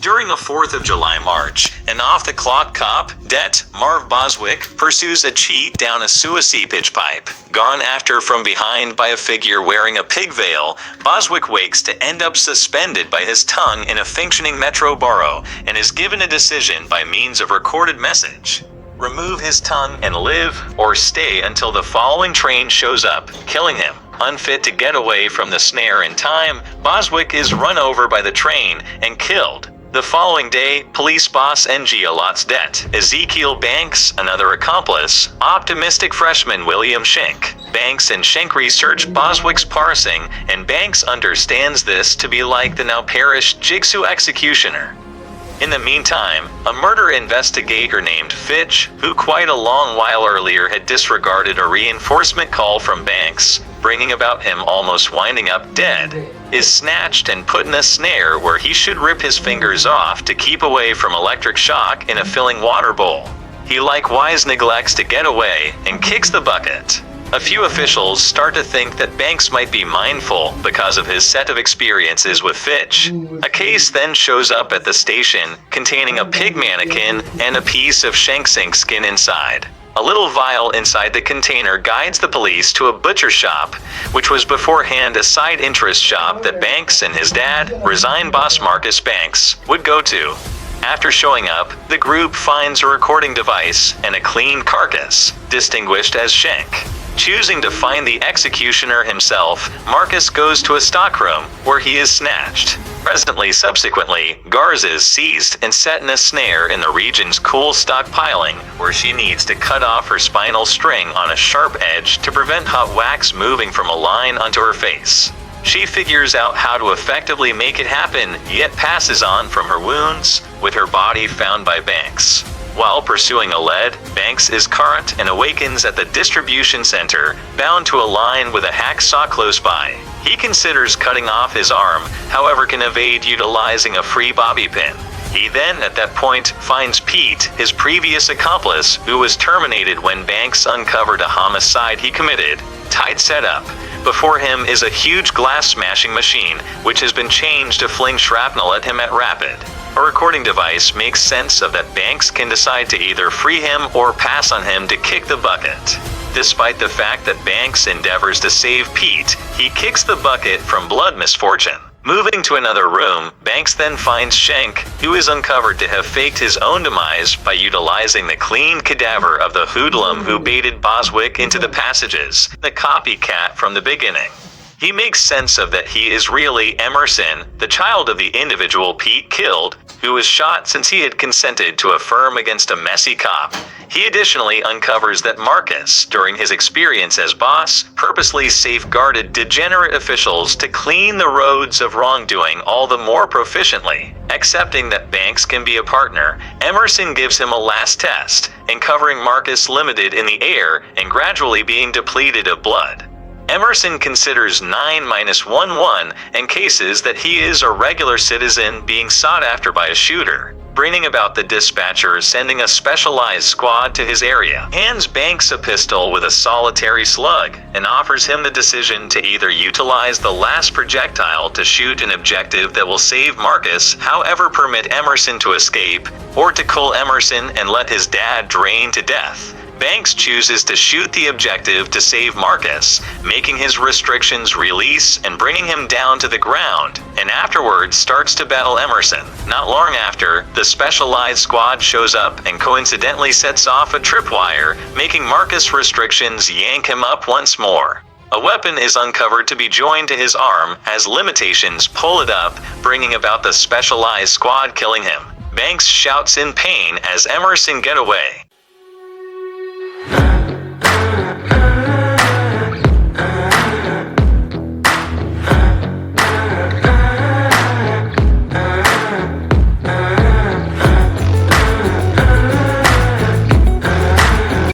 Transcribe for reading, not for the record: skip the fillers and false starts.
During a 4th of July march, an off-the-clock cop, Det. Marv Boswick, pursues a cheat down a seepage pipe. Gone after from behind by a figure wearing a pig veil, Boswick wakes to end up suspended by his tongue in a functioning metro borough and is given a decision by means of recorded message. Remove his tongue and live, or stay until the following train shows up, killing him. Unfit to get away from the snare in time, Boswick is run over by the train and killed. The following day, police boss NG allots Det. Ezekiel Banks, another accomplice, optimistic freshman William Schenk. Banks and Schenk research Boswick's parsing, and Banks understands this to be like the now perished Jigsaw executioner. In the meantime, a murder investigator named Fitch, who quite a long while earlier had disregarded a reinforcement call from Banks, bringing about him almost winding up dead, is snatched and put in a snare where he should rip his fingers off to keep away from electric shock in a filling water bowl. He likewise neglects to get away and kicks the bucket. A few officials start to think that Banks might be mindful because of his set of experiences with Fitch. A case then shows up at the station containing a pig mannequin and a piece of shanksink skin inside. A little vial inside the container guides the police to a butcher shop, which was beforehand a side interest shop that Banks and his dad, resigned boss Marcus Banks, would go to. After showing up, the group finds a recording device and a clean carcass, distinguished as Schenk. Choosing to find the executioner himself, Marcus goes to a stockroom where he is snatched. Subsequently, Garz is seized and set in a snare in the region's cool stockpiling, where she needs to cut off her spinal string on a sharp edge to prevent hot wax moving from a line onto her face. She figures out how to effectively make it happen, yet passes on from her wounds, with her body found by Banks. While pursuing a lead, Banks is caught and awakens at the distribution center, bound to a line with a hacksaw close by. He considers cutting off his arm, however can evade utilizing a free bobby pin. He then, at that point, finds Pete, his previous accomplice, who was terminated when Banks uncovered a homicide he committed. Tight setup. Before him is a huge glass-smashing machine, which has been changed to fling shrapnel at him at rapid. A recording device makes sense of that Banks can decide to either free him or pass on him to kick the bucket. Despite the fact that Banks endeavors to save Pete, he kicks the bucket from blood misfortune. Moving to another room, Banks then finds Schenk, who is uncovered to have faked his own demise by utilizing the clean cadaver of the hoodlum who baited Boswick into the passages, the copycat from the beginning. He makes sense of that he is really Emerson, the child of the individual Pete killed, who was shot since he had consented to affirm against a messy cop. He additionally uncovers that Marcus, during his experience as boss, purposely safeguarded degenerate officials to clean the roads of wrongdoing all the more proficiently. Accepting that Banks can be a partner, Emerson gives him a last test, uncovering Marcus limited in the air and gradually being depleted of blood. Emerson considers 9-1-1 and cases that he is a regular citizen being sought after by a shooter, bringing about the dispatcher sending a specialized squad to his area, hands Banks a pistol with a solitary slug, and offers him the decision to either utilize the last projectile to shoot an objective that will save Marcus, however permit Emerson to escape, or to kill Emerson and let his dad drain to death. Banks chooses to shoot the objective to save Marcus, making his restrictions release and bringing him down to the ground, and afterwards starts to battle Emerson. Not long after, the specialized squad shows up and coincidentally sets off a tripwire, making Marcus' restrictions yank him up once more. A weapon is uncovered to be joined to his arm as limitations pull it up, bringing about the specialized squad killing him. Banks shouts in pain as Emerson get away.